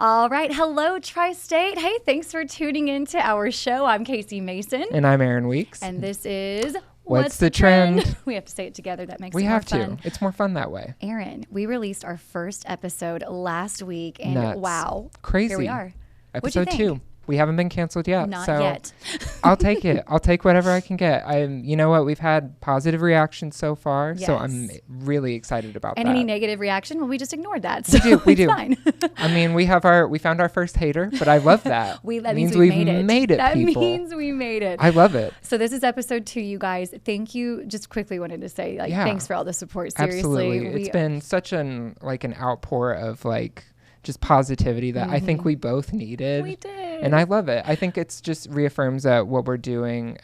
All right. Hello, Tri-State. Hey, thanks for tuning in to our show. I'm Casie Mason. And I'm Aaron Weeks. And this is... What's the trend? We have to say it together. That makes it more fun. We have to. It's more fun that way. Aaron, we released our first episode last week. And Nuts. wow. Crazy. Here we are. Episode 2. We haven't been canceled yet. Not so yet. I'll take it. I'll take whatever I can get. You know what? We've had positive reactions so far. Yes. So I'm really excited about that. And any negative reaction, well, we just ignored that. So we do. Fine. I mean, we found our first hater, but I love that. That means we've made it. That people. means we made it. I love it. So this is episode 2, you guys. Thank you. Just quickly wanted to say, thanks for all the support. Seriously. Absolutely. It's been such an outpour of just positivity that I think we both needed. We did. And I love it. I think it's just reaffirms that what we're doing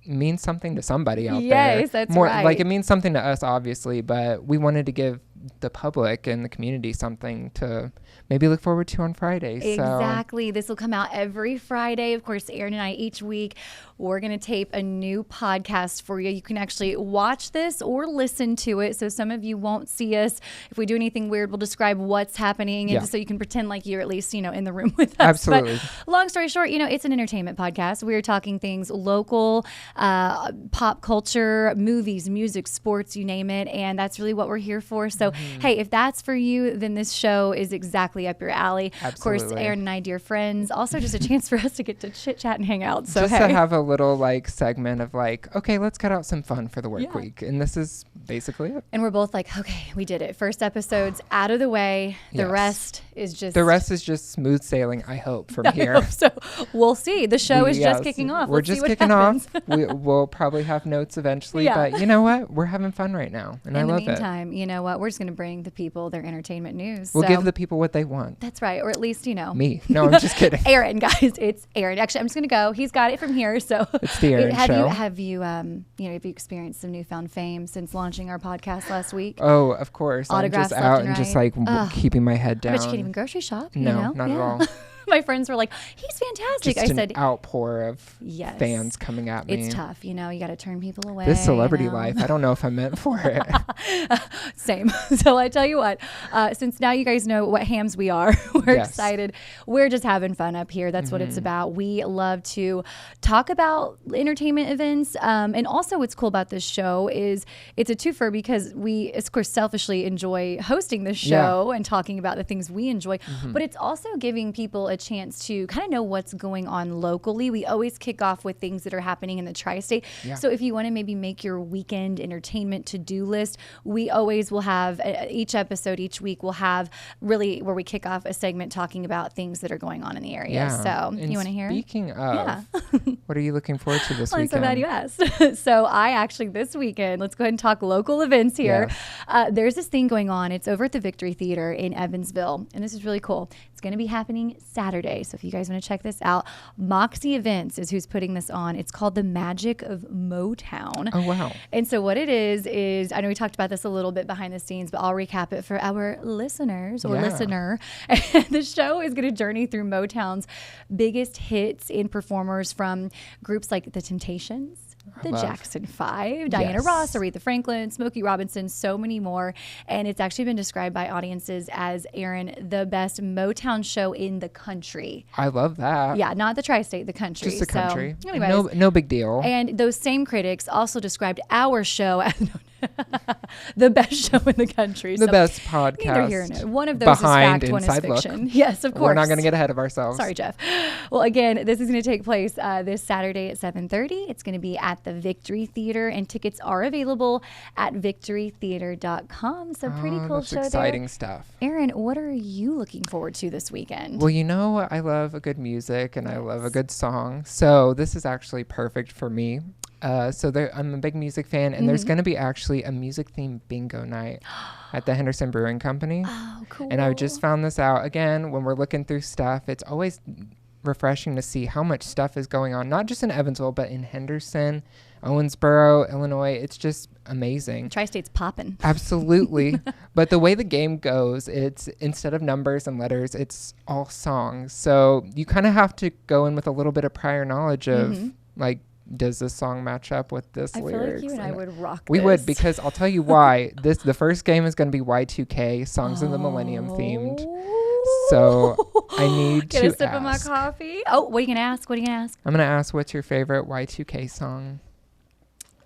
means something to somebody out there. Yes, that's right. It means something to us, obviously, but we wanted to give the public and the community something to maybe look forward to on Friday. Exactly. This will come out every Friday. Of course, Aaron and I, each week, we're going to tape a new podcast for you. You can actually watch this or listen to it. So some of you won't see us. If we do anything weird, we'll describe what's happening. And just so you can pretend like you're at least, in the room with us. Absolutely. But long story short, it's an entertainment podcast. We're talking things local, pop culture, movies, music, sports, you name it. And that's really what we're here for. So, hey, if that's for you, then this show is exactly up your alley. Absolutely. Of course, Aaron and I, dear friends, also just a chance for us to get to chit chat and hang out. So just to have a little segment of okay, let's cut out some fun for the work week. And this is basically it. And we're both okay, we did it. First episode's out of the way. The rest is just smooth sailing, I hope, from here. Hope so we'll see. The show is just kicking off. We're just kicking off. We'll probably have notes eventually, but you know what? We're having fun right now, and I love it. In the meantime, you know what? We're just going to bring the people their entertainment news. We'll give the people what they want. That's right, or at least me. No, I'm just kidding. Aaron, guys, it's Aaron. Actually, I'm just going to go. He's got it from here. So it's the Aaron show. Have you experienced some newfound fame since launching our podcast last week? Oh, of course. Autographs I'm just out and right. just keeping my head down. I bet you can't even grocery shop. No, not at all. My friends were like, he's fantastic. Just an outpour of fans coming at me. It's tough. You got to turn people away. This celebrity life, I don't know if I'm meant for it. Same. So I tell you what, since now you guys know what hams we are, we're excited. We're just having fun up here. That's what it's about. We love to talk about entertainment events. And also what's cool about this show is it's a twofer because we, of course, selfishly enjoy hosting this show and talking about the things we enjoy. But it's also giving people a chance to kind of know what's going on locally. We always kick off with things that are happening in the Tri-State. So if you want to maybe make your weekend entertainment to-do list, we always will have each episode, each week, we'll have really where we kick off a segment talking about things that are going on in the area. So you want to hear? Speaking of, what are you looking forward to this weekend? I'm so glad you asked. So I actually, this weekend, let's go ahead and talk local events here. There's this thing going on. It's over at the Victory Theater in Evansville. And this is really cool. It's going to be happening Saturday. So if you guys want to check this out, Moxie Events is who's putting this on. It's called The Magic of Motown. Oh, wow. And so what it is I know we talked about this a little bit behind the scenes, but I'll recap it for our listeners or listener. And the show is going to journey through Motown's biggest hits and performers from groups like The Temptations, the Jackson 5, Diana Ross, Aretha Franklin, Smokey Robinson, so many more. And it's actually been described by audiences as, Aaron, the best Motown show in the country. I love that. Yeah, not the Tri-State, the country. Just the country. So, anyways, no big deal. And those same critics also described our show as the best show in the country. The best podcast. Neither here nor there. One of those is fact, one is fiction. Yes, of course. We're not going to get ahead of ourselves. Sorry, Jeff. Well, again, this is going to take place this Saturday at 7:30. It's going to be at the Victory Theater, and tickets are available at victorytheater.com. So pretty cool show there. Exciting stuff. Aaron, what are you looking forward to this weekend? Well, I love a good music and I love a good song. So this is actually perfect for me. I'm a big music fan, and there's going to be actually a music-themed bingo night at the Henderson Brewing Company. Oh, cool. And I just found this out. Again, when we're looking through stuff, it's always refreshing to see how much stuff is going on, not just in Evansville, but in Henderson, Owensboro, Illinois. It's just amazing. Tri-State's popping. Absolutely. But the way the game goes, it's instead of numbers and letters, it's all songs. So you kind of have to go in with a little bit of prior knowledge of does this song match up with this lyrics? I feel like you and I would rock We this. would, because I'll tell you why. The first game is going to be Y2K, Songs of the Millennium themed. So I need Get to a sip of my coffee. Oh, what are you going to ask? What are you going to ask? I'm going to ask, what's your favorite Y2K song?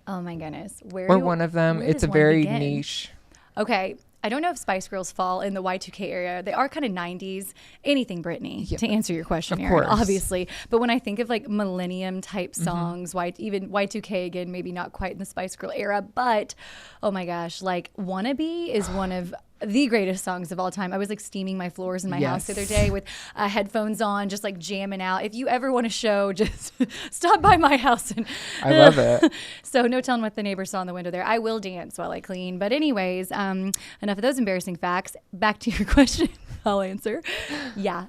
Oh, my goodness. Or one of them. It's a very niche. Okay. I don't know if Spice Girls fall in the Y2K area. They are kind of 90s. Anything Britney, to answer your question, Aaron, obviously. But when I think of like millennium type songs, even Y2K, again, maybe not quite in the Spice Girl era, but oh my gosh, like Wannabe is one of the greatest songs of all time. I was like steaming my floors in my house the other day with headphones on, just like jamming out. If you ever want a show, just stop by my house. And I love it. So no telling what the neighbors saw in the window there. I will dance while I clean. But anyways, enough of those embarrassing facts. Back to your question. I'll answer. Yeah,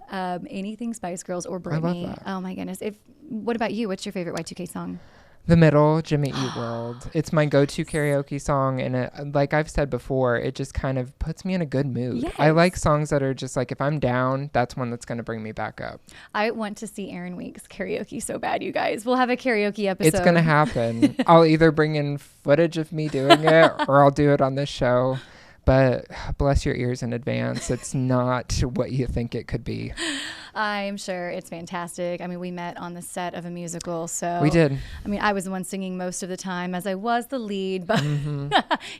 anything Spice Girls or Britney. I love that. Oh my goodness. What about you? What's your favorite Y2K song? The Middle, Jimmy Eat World. It's my go-to karaoke song, and like I've said before, it just kind of puts me in a good mood. Yes. I like songs that are just like, if I'm down, that's one that's going to bring me back up. I want to see Aaron Weeks karaoke so bad, you guys. We'll have a karaoke episode. It's going to happen. I'll either bring in footage of me doing it or I'll do it on this show. But bless your ears in advance. It's not what you think it could be. I'm sure it's fantastic. I mean, we met on the set of a musical, so we did. I mean, I was the one singing most of the time, as I was the lead. But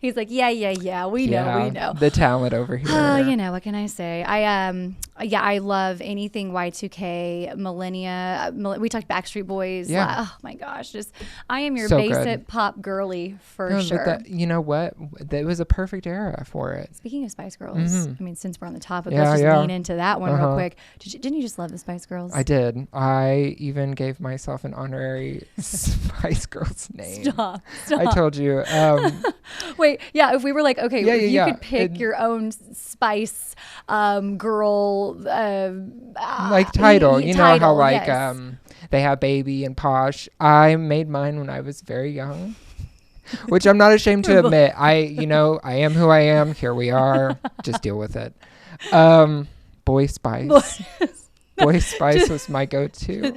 he's like, "Yeah, we know." The talent over here. You know, what can I say? I love anything Y2K, millennia. We talked Backstreet Boys. Yeah. Oh my gosh, I am your so basic good. Pop girly for sure. You know what? That was a perfect era for it. Speaking of Spice Girls, I mean, since we're on the topic, let's just lean into that one real quick. Didn't you just love the Spice Girls? I did. I even gave myself an honorary Spice Girls name. Stop. I told you. Wait, yeah, if we were like, okay, if you could pick your own Spice girl like title. You know how like they have Baby and Posh. I made mine when I was very young. Which I'm not ashamed to admit. I am who I am. Here we are. Just deal with it. Boy Spice. Boy Spice was my go-to.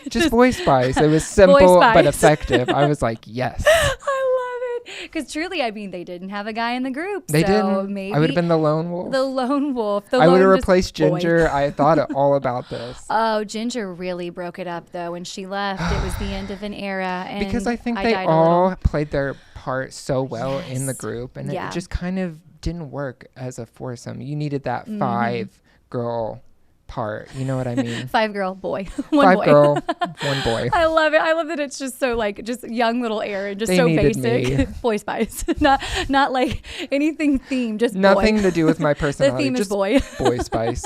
Just Boy Spice. It was simple but effective. I was like, yes. I love it. Because truly, I mean, they didn't have a guy in the group. They so didn't. Maybe I would have been the lone wolf. I would have replaced Ginger. I thought all about this. Oh, Ginger really broke it up, though. When she left, it was the end of an era. And because I think they all played their part so well in the group. And it just kind of didn't work as a foursome. You needed that 5-girl part. You know what I mean? 5-girl, boy. One 5 boy. Girl, 1 boy. I love it. I love that it's just so like just young little Aaron, just they so basic. Me. Boy Spice. not like anything themed, just nothing boy. To do with my personality. The theme just is boy. Boy Spice.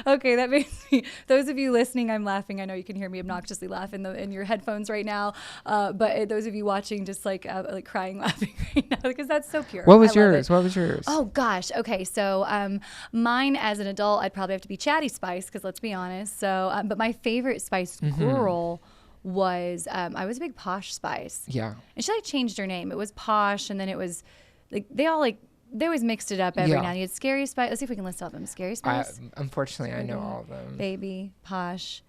Okay, that makes me. Those of you listening, I'm laughing. I know you can hear me obnoxiously laugh in your headphones right now. But those of you watching, just like crying, laughing right now because that's so pure. What was yours? Oh gosh. Okay, so mine as an adult, I'd probably have to be Chatty Spice because let's be honest. So, but my favorite Spice Girl was I was a big Posh Spice. Yeah. And she changed her name. It was Posh, and then it was like they always mixed it up every now and then. You had Scary Spice. Let's see if we can list all of them. Scary Spice. Unfortunately, I know all of them. Baby, Posh,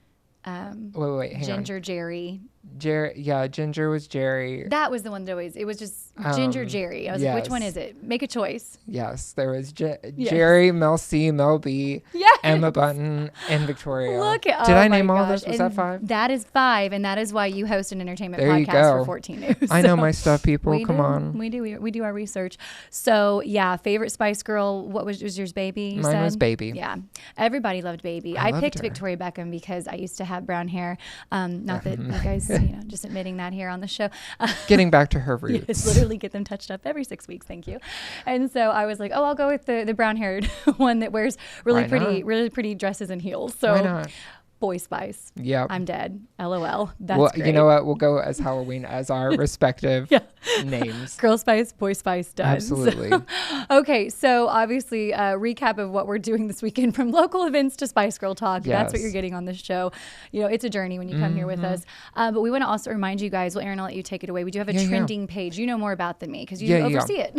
wait, hang Ginger, on. Jerry. Ginger was Jerry. That was the one that always, it was just Ginger, Jerry. I was like, which one is it? Make a choice. Yes, there was Jerry, Mel C, Mel B, Emma Bunton, and Victoria. Did I name all of this? Was that 5? That is 5, and that is why you host an entertainment there podcast for 14 News. I know my stuff, people. Come on. We do our research. So, yeah, favorite Spice Girl. What was yours, Baby? Mine was Baby. Yeah. Everybody loved Baby. I picked Victoria Beckham because I used to have brown hair. Not that you guys, just admitting that here on the show. Getting back to her roots. Yes, literally get them touched up every 6 weeks. Thank you. And so I was like, I'll go with the brown haired one that wears really pretty dresses and heels. So why not? Boy Spice. Yeah. I'm dead. LOL. That's great. You know what? We'll go as Halloween as our respective names. Girl Spice, Boy Spice, done. Absolutely. Okay, so obviously a recap of what we're doing this weekend from local events to Spice Girl Talk. Yes. That's what you're getting on this show. It's a journey when you come here with us. But we want to also remind you guys, Aaron, I'll let you take it away. We do have a trending page. You know more about than me because you oversee it.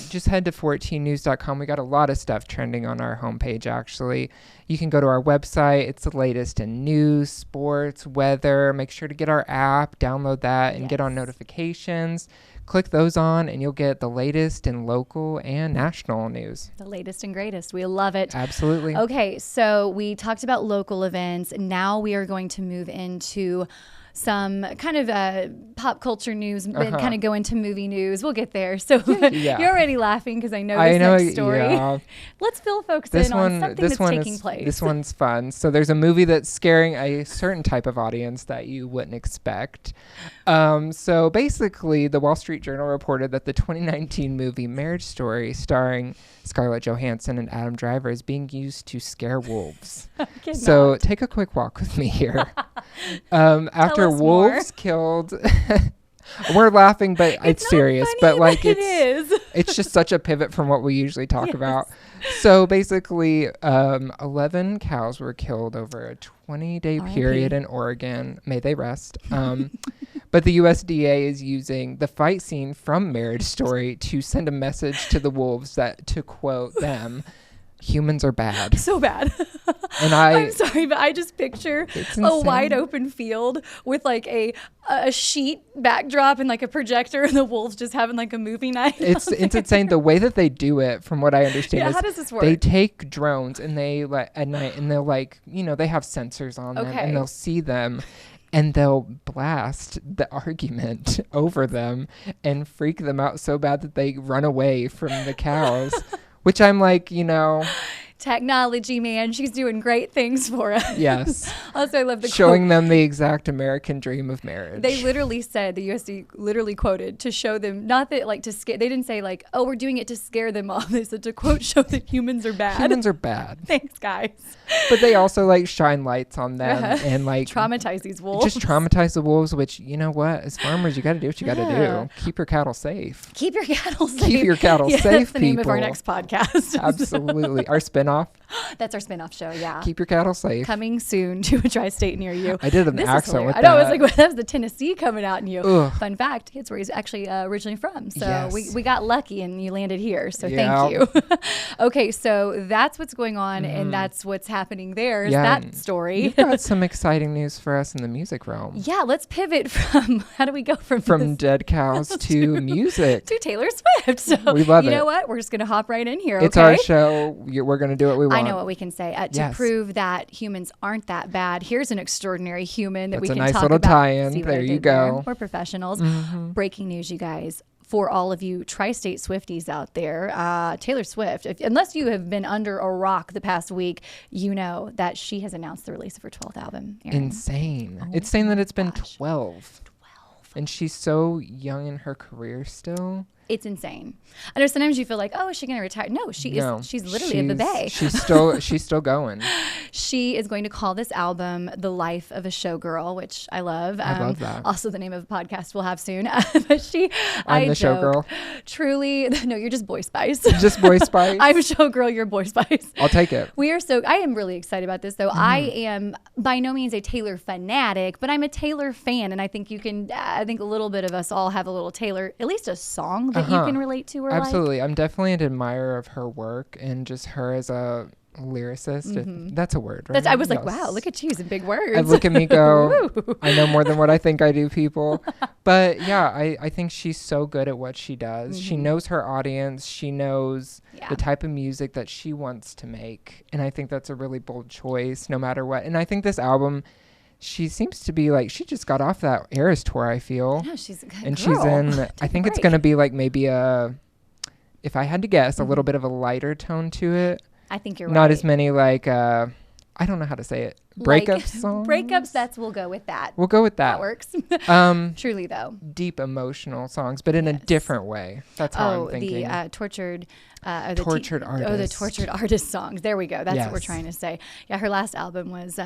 Just head to 14news.com. We got a lot of stuff trending on our homepage, actually. You can go to our website. It's the latest in news, sports, weather. Make sure to get our app, download that, and get on notifications. Click those on, and you'll get the latest in local and national news. The latest and greatest. We love it. Absolutely. Okay, so we talked about local events. Now we are going to move into some kind of pop culture news, but kind of go into movie news. We'll get there. So you're already laughing because I know this next story. Yeah. Let's focus in on something that's taking place. This one's fun. So there's a movie that's scaring a certain type of audience that you wouldn't expect. So basically, the Wall Street Journal reported that the 2019 movie Marriage Story, starring Scarlett Johansson and Adam Driver, is being used to scare wolves. So take a quick walk with me here. After wolves killed... We're laughing, but it's serious. Funny, but like it's just such a pivot from what we usually talk about. So basically, 11 cows were killed over a 20-day period in Oregon. May they rest. But the USDA is using the fight scene from Marriage Story to send a message to the wolves that, to quote them, humans are bad. So bad. And I'm sorry, but I just picture a wide open field with like a sheet backdrop and like a projector, and the wolves just having like a movie night. It's insane. The way that they do it, from what I understand, is how does this work? They take drones and they at night, and they'll they have sensors on them, and they'll see them. And they'll blast the argument over them and freak them out so bad that they run away from the cows. Which I'm like, technology, man. She's doing great things for us. Yes. Also, I love the showing them the exact American dream of marriage. They literally said, the USD literally quoted, to show them, not that like to scare, they didn't say like, oh, we're doing it to scare them off. They said to quote, show that humans are bad. Humans are bad. Thanks, guys. But they also like shine lights on them and like traumatize these wolves. Just traumatize the wolves, which, you know what, as farmers, you got to do what you got to do. Keep your cattle safe. Keep your cattle safe. Keep your cattle safe, that's the name people. of our next podcast. Absolutely. Our spinoff. That's our spinoff show, yeah. Keep your cattle safe. Coming soon to a tri-state near you. I did an accent with that. I know, I was like, well, that was the Tennessee coming out in you. Ugh. Fun fact, it's where he's actually originally from. So yes. we got lucky and you landed here. So thank you. Okay, so that's what's going on and that's what's happening there. Is that story. You've got some exciting news for us in the music realm. Yeah, let's pivot from, how do we go from dead cows to music. To Taylor Swift. So we love it. You know what? We're just going to hop right in here, It's our show. We're going to do what we want. I know what we can say. To prove that humans aren't that bad, here's an extraordinary human that we can talk about. That's a nice little tie-in. There you go. We're professionals. Breaking news, you guys. For all of you tri-state Swifties out there, Taylor Swift, unless you have been under a rock the past week, you know that she has announced the release of her 12th album. Aaron. Insane. It's saying that it's been 12. And she's so young in her career still. It's insane. I know sometimes you feel like, oh, is she going to retire? No, she's literally in the bay. She's still going. She is going to call this album The Life of a Showgirl, which I love. I love that. Also the name of a podcast we'll have soon. But I'm the showgirl. Truly, no, you're just Boy Spice. Just Boy Spice. I'm showgirl, you're Boy Spice. I'll take it. I am really excited about this though. I am by no means a Taylor fanatic, but I'm a Taylor fan. And I think I think a little bit of us all have a little Taylor, at least a song that you can relate to or absolutely. I'm definitely an admirer of her work and just her as a lyricist. If that's a word, right? I was like, wow, look at you using big words. Look at me go. I know more than what I think I do, people. But yeah, I think she's so good at what she does. She knows her audience. She knows the type of music that she wants to make. And I think that's a really bold choice no matter what. And I think this album, she seems to be like, she just got off that Eras tour, I feel. No, she's a good and girl. She's in, I think it's going to be like maybe if I had to guess, a little bit of a lighter tone to it. I think you're right. Not as many like, I don't know how to say it. Breakup songs? Breakups, we'll go with that. We'll go with that. That works. Truly though. Deep emotional songs, but in a different way. That's how I'm thinking. The tortured artist. The tortured artist songs. There we go. That's what we're trying to say. Yeah, her last album was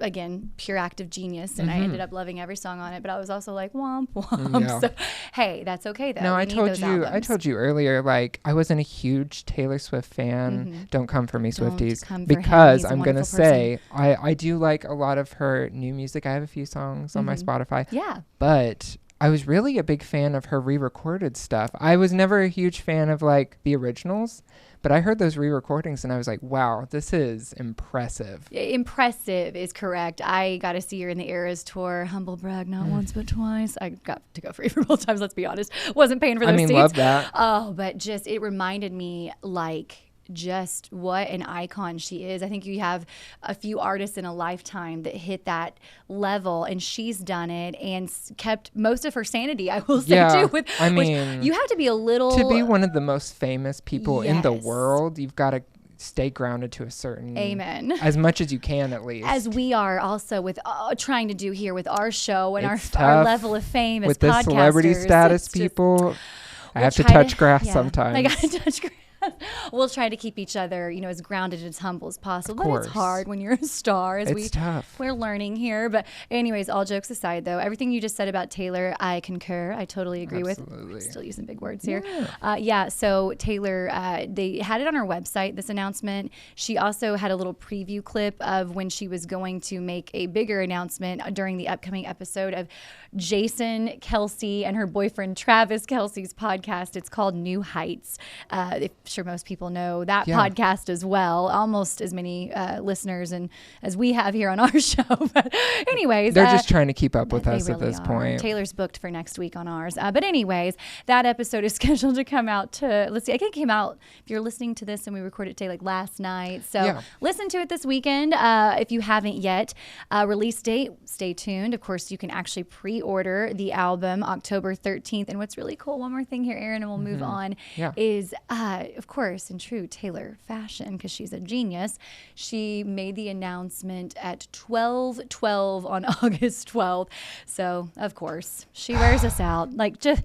again, pure act of genius, and I ended up loving every song on it, but I was also like, womp womp. Yeah. So hey, that's okay though. No, I told you earlier, like, I wasn't a huge Taylor Swift fan. Don't come for me, Swifties, because I'm gonna say I do like a lot of her new music. I have a few songs on my Spotify. Yeah, but I was really a big fan of her re-recorded stuff. I was never a huge fan of like the originals, but I heard those re-recordings and I was like, wow, this is impressive. Impressive is correct. I got to see her in the Eras tour. Humble brag, not once but twice. I got to go free for both times, let's be honest. Wasn't paying for those seats. Love that. Oh, but just it reminded me like just what an icon she is. I think you have a few artists in a lifetime that hit that level, and she's done it and kept most of her sanity, I will say, too. You have to be a little... To be one of the most famous people in the world, you've got to stay grounded to a certain... Amen. As much as you can, at least. As we are also with trying to do here with our show and our level of fame as podcasters. With the celebrity status people, I have to touch grass sometimes. I got to touch grass. We'll try to keep each other, as grounded and as humble as possible. But it's hard when you're a star. It's tough. We're learning here. But anyways, all jokes aside, though, everything you just said about Taylor, I concur. I totally agree with. Still using big words here. So Taylor, they had it on her website, this announcement. She also had a little preview clip of when she was going to make a bigger announcement during the upcoming episode of Jason Kelce and her boyfriend Travis Kelce's podcast. It's called New Heights. Sure most people know that podcast as well, almost as many listeners and as we have here on our show. But anyways, they're just trying to keep up with us really at this point. Taylor's booked for next week on ours. But anyways, that episode is scheduled to come out let's see, I think it came out, if you're listening to this and we recorded it today, like last night. So listen to it this weekend if you haven't yet. Release date, stay tuned. Of course, you can actually pre-order the album October 13th. And what's really cool, one more thing here, Aaron, and we'll move on, is of course, in true Taylor fashion, because she's a genius, she made the announcement at 12:12 on August 12th. So, of course, she wears us out.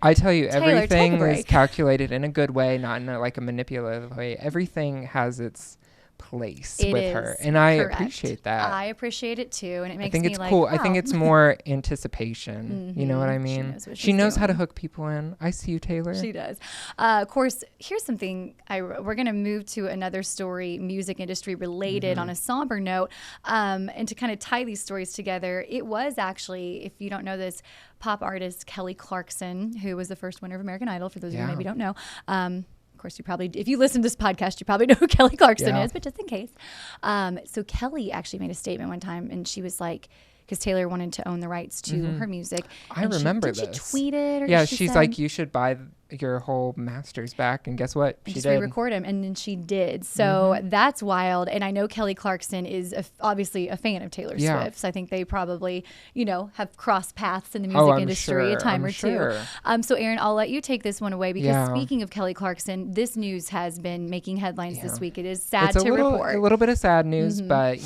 I tell you, Taylor, everything is calculated in a good way, not in a manipulative way. Everything has its place with her, and I appreciate that. I appreciate it too, and it makes me like, I think it's cool. I think it's more anticipation. You know what I mean? She knows how to hook people in. I see you, Taylor. She does. Of course, here's something. We're going to move to another story, music industry related, on a somber note, and to kind of tie these stories together. It was actually, if you don't know this, pop artist Kelly Clarkson, who was the first winner of American Idol. For those of you who maybe don't know. Of course, you probably, if you listen to this podcast, you probably know who Kelly Clarkson is, but just in case. So Kelly actually made a statement one time, and she was like, because Taylor wanted to own the rights to her music. I remember this. Did she tweet it? Or she's like, you should buy your whole masters back, and guess what? She did. Re-record him, and then she did. So that's wild. And I know Kelly Clarkson is obviously a fan of Taylor Swift. So I think they probably, have crossed paths in the music industry a time or two. So Aaron, I'll let you take this one away, because speaking of Kelly Clarkson, this news has been making headlines this week. It is sad to report. A little bit of sad news, but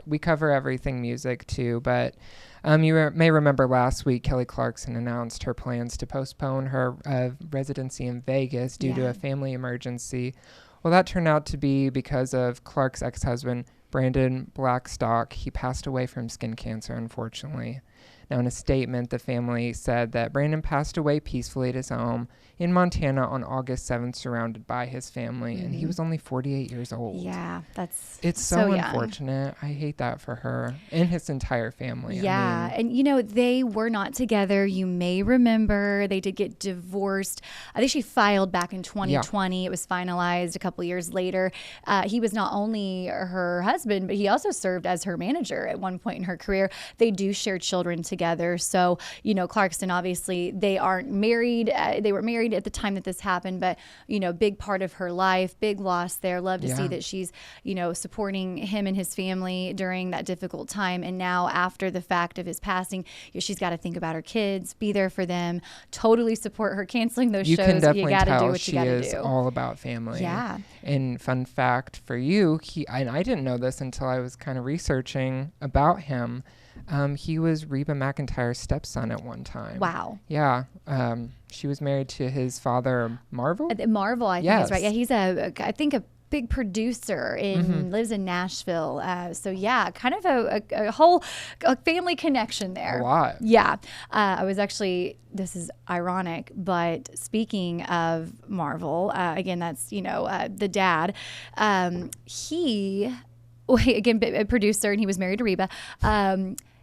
we cover everything music too. But you may remember last week, Kelly Clarkson announced her plans to postpone her residency in Vegas due to a family emergency. Well, that turned out to be because of Clark's ex-husband, Brandon Blackstock. He passed away from skin cancer, unfortunately. Now, in a statement, the family said that Brandon passed away peacefully at his home in Montana on August 7th, surrounded by his family, and he was only 48 years old. Yeah, it's so unfortunate. I hate that for her and his entire family. Yeah, and they were not together. You may remember they did get divorced. I think she filed back in 2020. It was finalized a couple years later. He was not only her husband, but he also served as her manager at one point in her career. They do share children together. So, Clarkson, obviously, they aren't married. They were married at the time that this happened, but, big part of her life, big loss there. Love to see that she's, supporting him and his family during that difficult time. And now after the fact of his passing, she's got to think about her kids, be there for them, totally support her, canceling those shows. You can definitely tell she is all about family. Yeah. And fun fact for you, and I didn't know this until I was kind of researching about him. He was Reba McEntire's stepson at one time. Wow. Yeah. She was married to his father, Marvel? Marvel, I think is right. Yeah, he's I think a big producer lives in Nashville. So yeah, kind of a whole family connection there. A lot. Yeah. I was actually, this is ironic, but speaking of Marvel, again, that's, the dad, he, again, a producer, and he was married to Reba.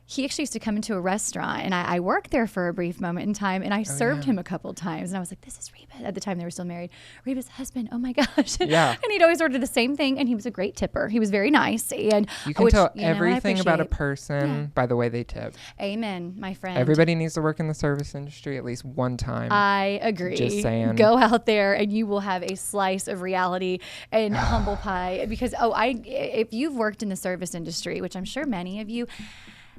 he actually used to come into a restaurant, and I worked there for a brief moment in time, and I served him a couple times, and I was like, this is Reba. At the time, they were still married. Reba's husband. Oh my gosh. Yeah. And he'd always order the same thing, and he was a great tipper. He was very nice. And you can tell everything about a person by the way they tip. Amen, my friend. Everybody needs to work in the service industry at least one time. I agree. Just saying. Go out there, and you will have a slice of reality and humble pie. Because, if you've worked in the service industry, which I'm sure many of you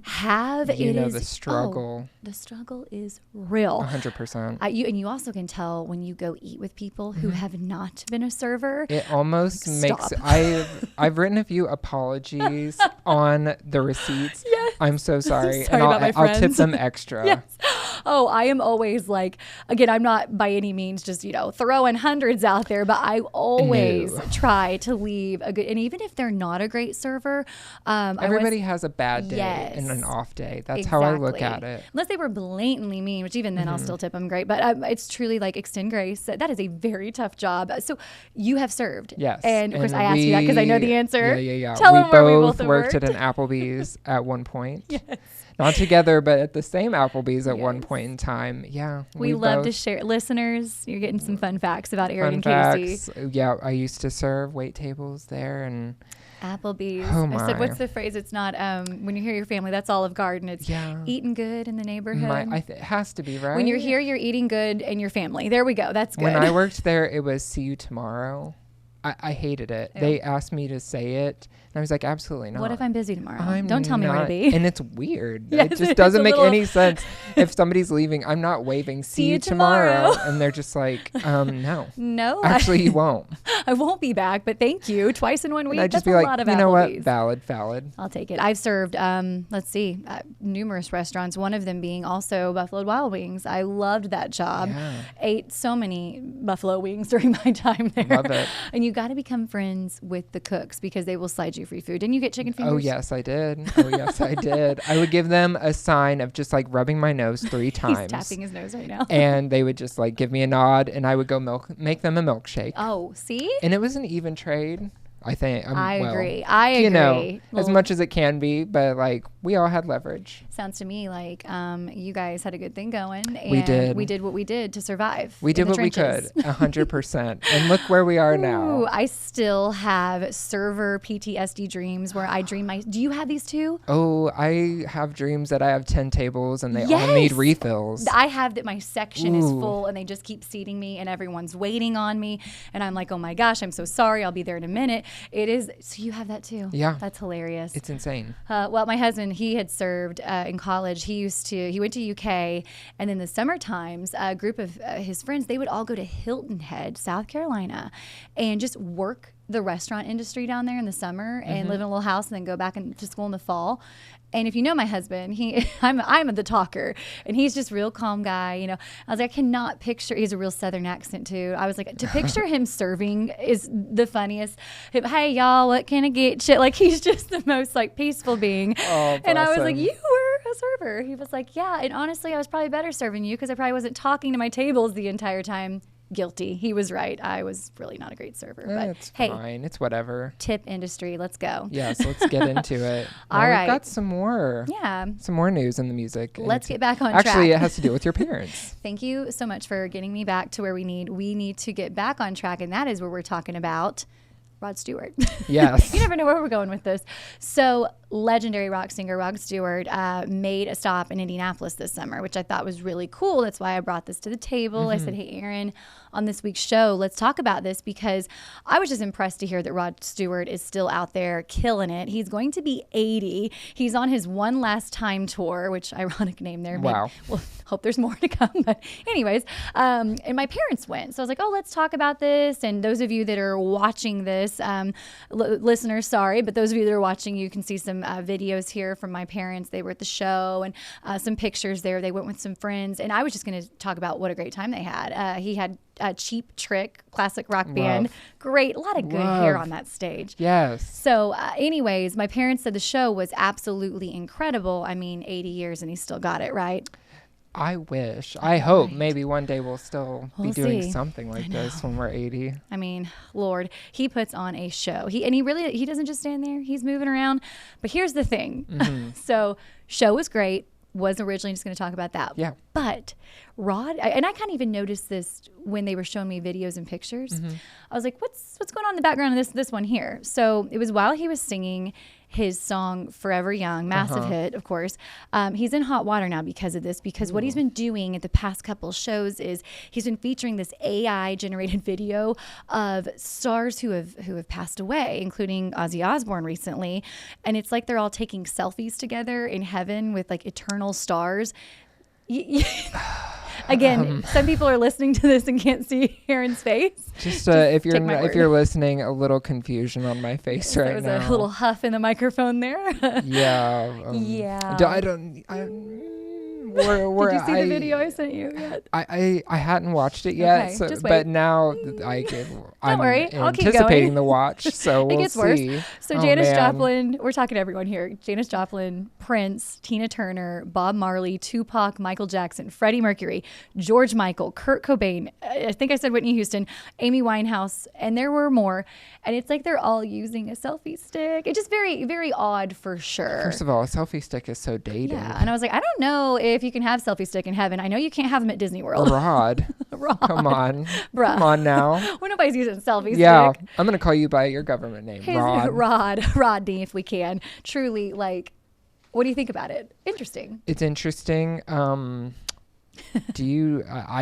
have, the struggle. The struggle is real. 100%. And you also can tell when you go eat with people who have not been a server. It almost makes. I've written a few apologies on the receipts. Yes. I'm so sorry, and I'll tip them extra. Yes. Oh, I am always like, again, I'm not by any means just, throwing hundreds out there, but I always try to leave a good, and even if they're not a great server. Everybody has a bad day and an off day. That's how I look at it. Unless they were blatantly mean, which even then I'll still tip them great. But it's truly like extend grace. That is a very tough job. So you have served. Yes. And of course I asked you that because I know the answer. Yeah. Tell them where we both worked at an Applebee's at one point. Yes. Not together, but at the same Applebee's at one point in time. Yeah. We love to share. Listeners, you're getting some fun facts about Aaron and Casie. Yeah, I used to serve wait tables there and Applebee's. Oh my. I said, what's the phrase? It's not when you hear your family, that's Olive Garden. It's eating good in the neighborhood. It has to be, right? When you're here, you're eating good and your family. There we go. That's good. When I worked there, it was see you tomorrow. I hated it. Ew. They asked me to say it, and I was like, absolutely not. What if I'm busy tomorrow? Don't tell me where to be. And it's weird. Yes, it just doesn't make any sense. If somebody's leaving, I'm not waving, see you tomorrow. And they're just like, no. No. Actually, you won't. I won't be back, but thank you. Twice in 1 week. I'd just That's be a like, lot of you know Applebee's. What? Valid. I'll take it. I've served, numerous restaurants, one of them being also Buffalo Wild Wings. I loved that job. Yeah. Ate so many buffalo wings during my time there. Love it. And you got to become friends with the cooks because they will slide you free food. Didn't you get chicken fingers? Oh, yes, I did. I would give them a sign of just like rubbing my nose 3 times. He's tapping his nose right now. And they would just like give me a nod, and I would go make them a milkshake. Oh, see? And it was an even trade. I think. I agree. As much as it can be, but like we all had leverage. Sounds to me like you guys had a good thing going. And we did. We did what we did to survive. We did what trenches. We could, 100%. And look where we are now. I still have server PTSD dreams where I dream do you have these too? Oh, I have dreams that I have 10 tables and they all need refills. I have that my section is full and they just keep seating me and everyone's waiting on me. And I'm like, oh my gosh, I'm so sorry. I'll be there in a minute. It is. So you have that too. Yeah. That's hilarious. It's insane. Well, my husband, he had served in college. He went to UK, and in the summer times, a group of his friends, they would all go to Hilton Head, South Carolina, and just work the restaurant industry down there in the summer and live in a little house and then go back to school in the fall. And if you know my husband, I'm the talker, and he's just real calm guy. I was like, I cannot picture. He has a real Southern accent too. I was like, to picture him serving is the funniest. Hey y'all, what can I get you? Like he's just the most like peaceful being. Oh, and I was like, you were a server. He was like, yeah. And honestly, I was probably better serving you because I probably wasn't talking to my tables the entire time. Guilty. He was right. I was really not a great server. But it's fine. It's whatever. Tip industry. Let's go. Yes, let's get into it. All right. We've got some more. Yeah. Some more news in the music. Let's get back on track. Actually, it has to do with your parents. Thank you so much for getting me back to where we need to get back on track, and that is where we're talking about Rod Stewart. Yes. You never know where we're going with this. So legendary rock singer Rod Stewart made a stop in Indianapolis this summer, which I thought was really cool. That's why I brought this to the table. I said, hey, Aaron, on this week's show, let's talk about this because I was just impressed to hear that Rod Stewart is still out there killing it. He's going to be 80. He's on his One Last Time tour, which ironic name there. Wow. Well, hope there's more to come. But anyways, and my parents went. So I was like, oh, let's talk about this. And those of you that are watching this, listeners, sorry, but those of you that are watching, you can see some videos here from my parents. They were at the show and some pictures there. They went with some friends. And I was just going to talk about what a great time they had. He had a Cheap Trick, classic rock band. Great. A lot of good hair on that stage. Yes. So anyways, my parents said the show was absolutely incredible. I mean, 80 years and he still got it, right? I wish. I hope maybe one day we'll still be doing see. something like this when we're 80. I mean, Lord, he puts on a show. He doesn't just stand there. He's moving around. But here's the thing. So show was great. Was originally just going to talk about that. Yeah. But Rod, and I kind of even noticed this when they were showing me videos and pictures. I was like, what's going on in the background of this one here? So it was while he was singing his song Forever Young, massive hit, of course. He's in hot water now because of this, because what he's been doing at the past couple shows is he's been featuring this AI generated video of stars who have passed away, including Ozzy Osbourne recently. And it's like they're all taking selfies together in heaven with like eternal stars. Again, some people are listening to this and can't see Aaron's face. Just if you're listening, a little confusion on my face right now. There was a little huff in the microphone there. Yeah. Yeah. Did you see the video I sent you yet? I hadn't watched it yet, Okay, just wait. but now I'm worry, I'll keep anticipating going. the watch, so we'll It gets see. worse. So Janis Joplin, we're talking to everyone here. Janis Joplin, Prince, Tina Turner, Bob Marley, Tupac, Michael Jackson, Freddie Mercury, George Michael, Kurt Cobain, I think I said Whitney Houston, Amy Winehouse, and there were more. And it's like they're all using a selfie stick. It's just very, very odd for sure. First of all, a selfie stick is so dated. Yeah, and I was like, I don't know if you can have selfie stick in heaven. I know you can't have them at Disney World. Rod. Come on. Bruh. Come on now. Well, nobody's using selfie Yeah, stick. I'm going to call you by your government name, Rod. Rodney, if we can. Truly, like, what do you think about it? Interesting. It's interesting. I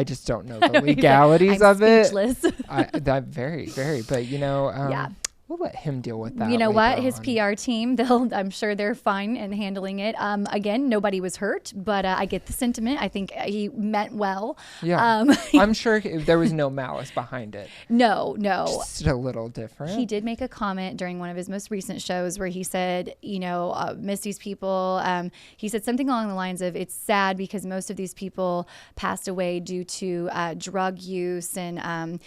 just don't know the legalities of it. That very, very, but yeah. We'll let him deal with that. You know what? on. His PR team, I'm sure they're fine in handling it. Again, nobody was hurt, but I get the sentiment. I think he meant well. Yeah. I'm sure there was no malice behind it. No. Just a little different. He did make a comment during one of his most recent shows where he said, miss these people. He said something along the lines of, it's sad because most of these people passed away due to drug use and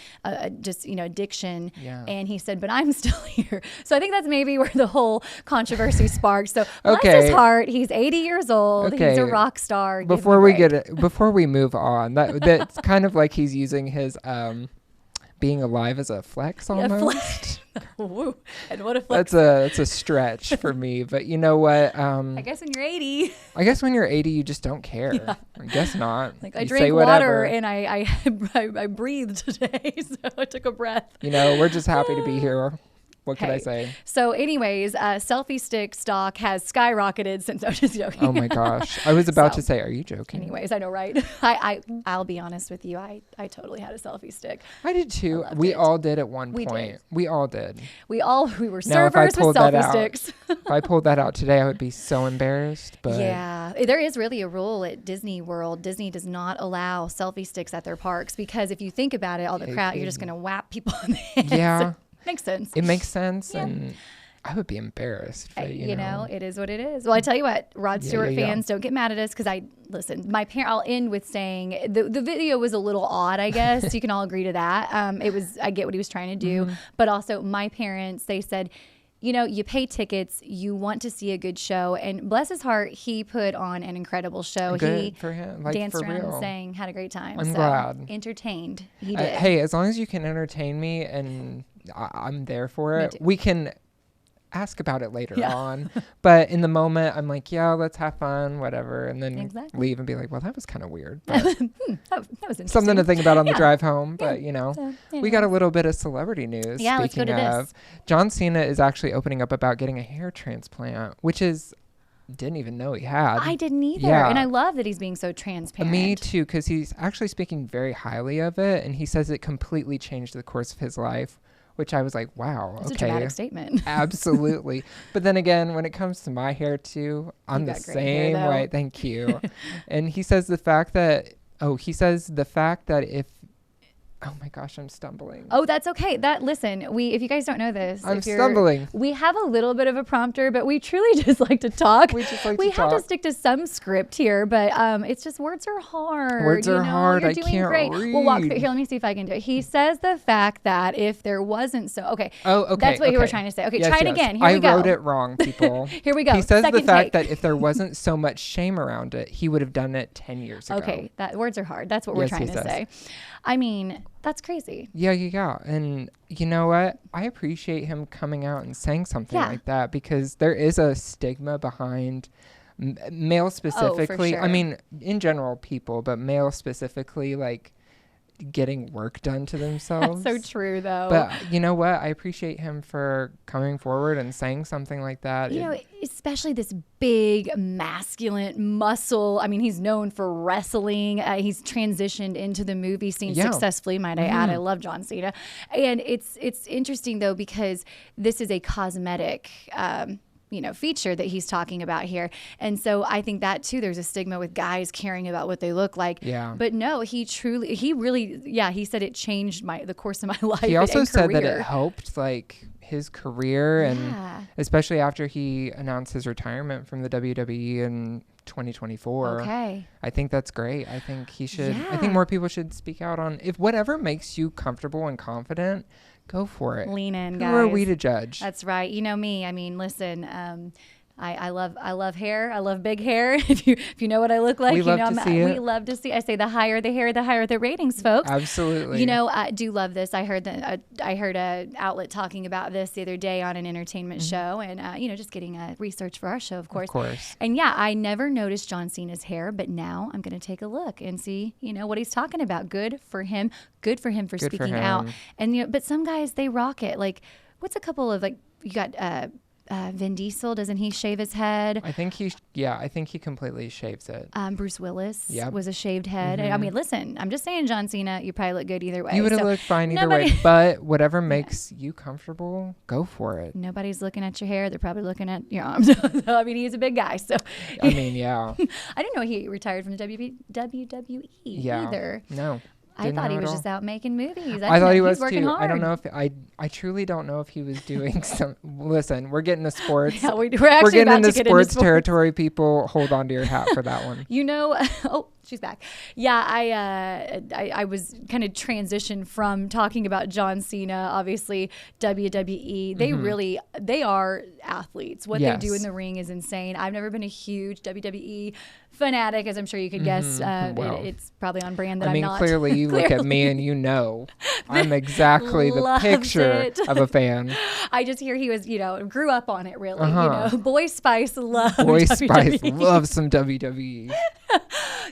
just, addiction. Yeah. And he said, but I'm still here. So I think that's maybe where the whole controversy sparked. So bless his heart. He's 80 years old. He's a rock star. Before we move on, that's kind of like he's using his being alive as a flex almost. Woo. And what a flex. That's a stretch for me, but you know what? I guess when you're 80. I guess when you're 80, you just don't care. Yeah. I guess not. Like I drank water and I breathed today, so I took a breath. We're just happy to be here. What could I say? So anyways, selfie stick stock has skyrocketed since I was just joking. Oh my gosh. I was about to say, are you joking? Anyways, I know, right? I'll be honest with you. I totally had a selfie stick. I did too. We all did at one point. We all did. We were servers with selfie sticks. If I pulled that out today, I would be so embarrassed. But yeah, there is really a rule at Disney World. Disney does not allow selfie sticks at their parks because if you think about it, all the crowd, you're just going to whap people in the head. Yeah. Makes sense. It makes sense, and I would be embarrassed. But, you know, it is what it is. Well, I tell you what, Rod Stewart fans, don't get mad at us because listen. I'll end with saying the video was a little odd. I guess you can all agree to that. I get what he was trying to do, but also my parents, they said, you pay tickets, you want to see a good show, and bless his heart, he put on an incredible show. Good for him. Danced around and sang, had a great time. I'm glad. Entertained. He did. Hey, as long as you can entertain me and I'm there for it, we can ask about it later on. But in the moment, I'm like, yeah, let's have fun, whatever. And then leave and be like, well, that was kind of weird. But that was interesting. Something to think about on the drive home. But, we got a little bit of celebrity news. Yeah, let's go to this. John Cena is actually opening up about getting a hair transplant, which is... didn't even know he had. I didn't either. Yeah. And I love that he's being so transparent. Me too, because he's actually speaking very highly of it. And he says it completely changed the course of his life, which I was like, wow. That's a dramatic statement. Absolutely. But then again, when it comes to my hair too, I'm the same way. Thank you. And he says the fact that if Oh my gosh, I'm stumbling. Oh, that's okay. Listen, if you guys don't know this, I'm stumbling. We have a little bit of a prompter, but we truly just like to talk. We just like we to have talk. to stick to some script here, but it's just words are hard. Words are hard. You're I doing can't great. read. We'll walk through here. Let me see if I can do it. He says the fact that if there wasn't okay. Oh, okay. That's what you were trying to say. Okay, yes, try it yes. again. Here we go. I wrote it wrong, people. Here we go. He says Second the fact take. that if there wasn't so much shame around it, he would have done it 10 years ago. Okay, words are hard. That's what we're trying to say. I mean, that's crazy. Yeah. And you know what? I appreciate him coming out and saying something like that, because there is a stigma behind male specifically. Oh, for sure. I mean, in general, people, but male specifically, like getting work done to themselves. That's so true, though. But you know what? I appreciate him for coming forward and saying something like that. You know, especially this big, masculine muscle. I mean, he's known for wrestling. He's transitioned into the movie scene successfully, might I add. I love John Cena. And it's interesting, though, because this is a cosmetic feature that he's talking about here. And so I think that too, there's a stigma with guys caring about what they look like. Yeah. But no, he really, he said it changed the course of my life. He also said career. that it helped like his career, and especially after he announced his retirement from the WWE in 2024. Okay. I think that's great. I think he should, I think more people should speak out on if whatever makes you comfortable and confident. Go for it. Lean in, guys. Who are we to judge? That's right. You know me. I mean, listen, I love hair. I love big hair. If you know what I look like, we love to see it. We love to see. I say the higher the hair, the higher the ratings, folks. Absolutely. You know, I do love this. I heard an outlet talking about this the other day on an entertainment show, and just getting research for our show, of course. Of course. And yeah, I never noticed John Cena's hair, but now I'm going to take a look and see, what he's talking about. Good for him. Good for him for speaking out. And but some guys, they rock it. Like, what's a couple of you got Vin Diesel, doesn't he shave his head? I think he completely shaves it. Bruce Willis was a shaved head. I mean, listen, I'm just saying, John Cena, you probably look good either way. You would have looked fine either way, but whatever makes you comfortable, go for it. Nobody's looking at your hair. They're probably looking at your arms. So, I mean, he's a big guy. So, I mean, yeah. I didn't know he retired from the WWE either. No. I thought he was just out making movies. I thought he was working too. hard. I don't know if I truly don't know if he was doing some. Listen, we're getting to sports. Yeah, we're getting into sports territory. People, hold on to your hat for that one. Oh, she's back. Yeah, I was kind of transitioned from talking about John Cena, obviously WWE. They are athletes. What they do in the ring is insane. I've never been a huge WWE fanatic, as I'm sure you could guess. It's probably on brand that I'm not. Clearly you look at me and I'm exactly the picture of a fan. I just hear he was, grew up on it really. Boy Spice loves some WWE.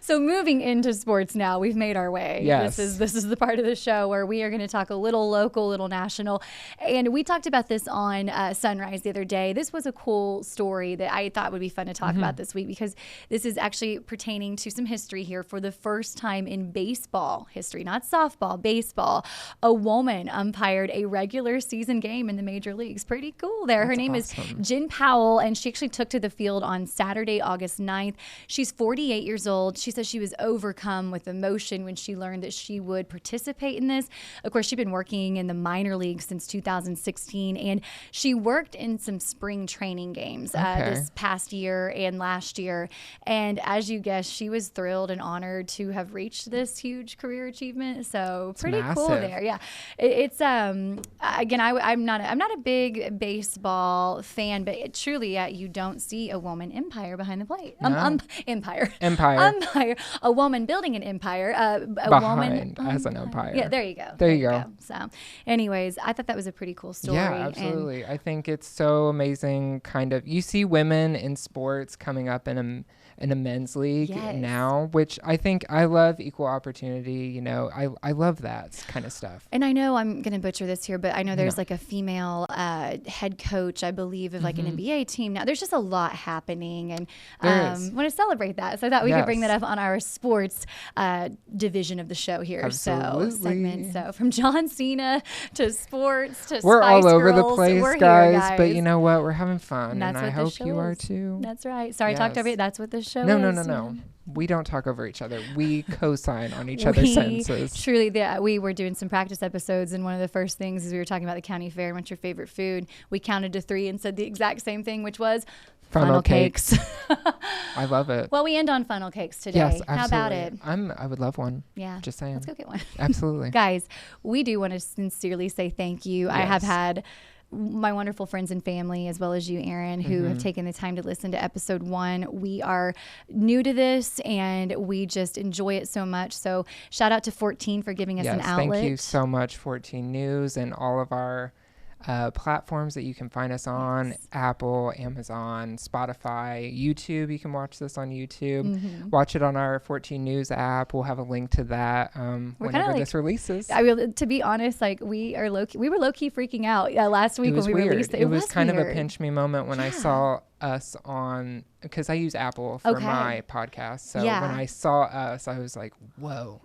So moving into sports now, we've made our way. Yes. This is the part of the show where we are going to talk a little local, little national. And we talked about this on Sunrise the other day. This was a cool story that I thought would be fun to talk about this week, because this is actually pertaining to some history here. For the first time in baseball history, not softball, baseball, a woman umpired a regular season game in the major leagues. Pretty cool there. Her name is Jen Powell, and she actually took to the field on Saturday, August 9th. She's 48 years old. She says she was overcome with emotion when she learned that she would participate in this. Of course, she'd been working in the minor leagues since 2016, and she worked in some spring training games this past year and last year. And as you guessed, she was thrilled and honored to have reached this huge career achievement. So pretty cool there. Yeah, it's again, I'm not a big baseball fan, but truly, you don't see a woman umpire behind the plate. Empire. A woman building an empire. Behind as an umpire. Yeah, there you go. There you go. So, anyways, I thought that was a pretty cool story. Yeah, absolutely. I think it's so amazing. You see women in sports coming up in a men's league now, which I love equal opportunity. I love that kind of stuff. And I know I'm going to butcher this here, but I know there's like a female head coach, I believe, of like an NBA team now. There's just a lot happening, and want to celebrate that. So I thought we could bring that up on on our sports division of the show here. Absolutely. So segment. So from John Cena to sports to we're Spice all over Girls, the place, we're guys, here, guys. But you know what? We're having fun, and I hope you are is. too. That's right. Sorry, I talked over it. That's what this show No, is. no. We don't talk over each other. We co-sign on each other's sentences. Truly, we were doing some practice episodes, and one of the first things is we were talking about the county fair and what's your favorite food. We counted to 3 and said the exact same thing, which was funnel cakes. I love it. Well, we end on funnel cakes today. Yes, absolutely. How about it? I would love one. Yeah. Just saying. Let's go get one. Absolutely. Guys, we do want to sincerely say thank you. Yes. I have had my wonderful friends and family, as well as you, Aaron, who have taken the time to listen to episode 1. We are new to this and we just enjoy it so much. So shout out to 14 for giving us an outlet. Thank you so much, 14 News, and all of our platforms that you can find us on: Apple, Amazon, Spotify, YouTube. You can watch this on YouTube. Watch it on our 14 News app. We'll have a link to that whenever this releases. I mean, to be honest, like we were low key freaking out last week when we released it. It was kind of a pinch me moment when I saw us on, because I use Apple for my podcast. So when I saw us, I was like, whoa,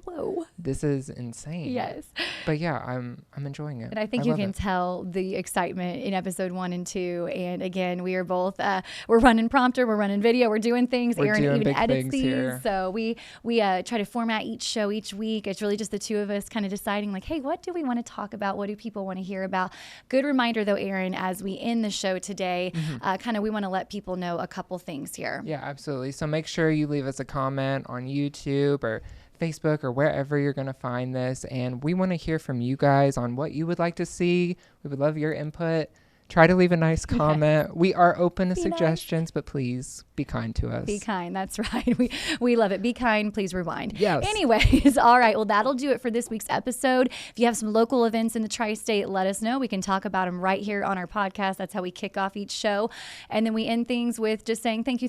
this is insane. Yes. But yeah, I'm enjoying it. And I think you can tell the excitement in episode 1 and 2. And again, we are both, we're running prompter, we're running video, we're doing things. Aaron even edits these. Here. So we try to format each show each week. It's really just the two of us kind of deciding like, hey, what do we want to talk about? What do people want to hear about? Good reminder though, Aaron, as we end the show today, kind of we want to let people know a couple things here. Yeah, absolutely. So make sure you leave us a comment on YouTube or Facebook or wherever you're going to find this. And we want to hear from you guys on what you would like to see. We would love your input. Try to leave a nice comment. We are open to suggestions, but please be kind to us. Be kind. That's right. We love it. Be kind. Please rewind. Yes. Anyways, all right. Well, that'll do it for this week's episode. If you have some local events in the tri-state, let us know. We can talk about them right here on our podcast. That's how we kick off each show. And then we end things with just saying thank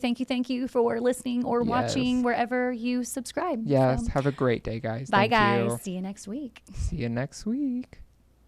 you for listening or watching wherever you subscribe. Yes. So, have a great day, guys. Bye, guys. See you next week. See you next week.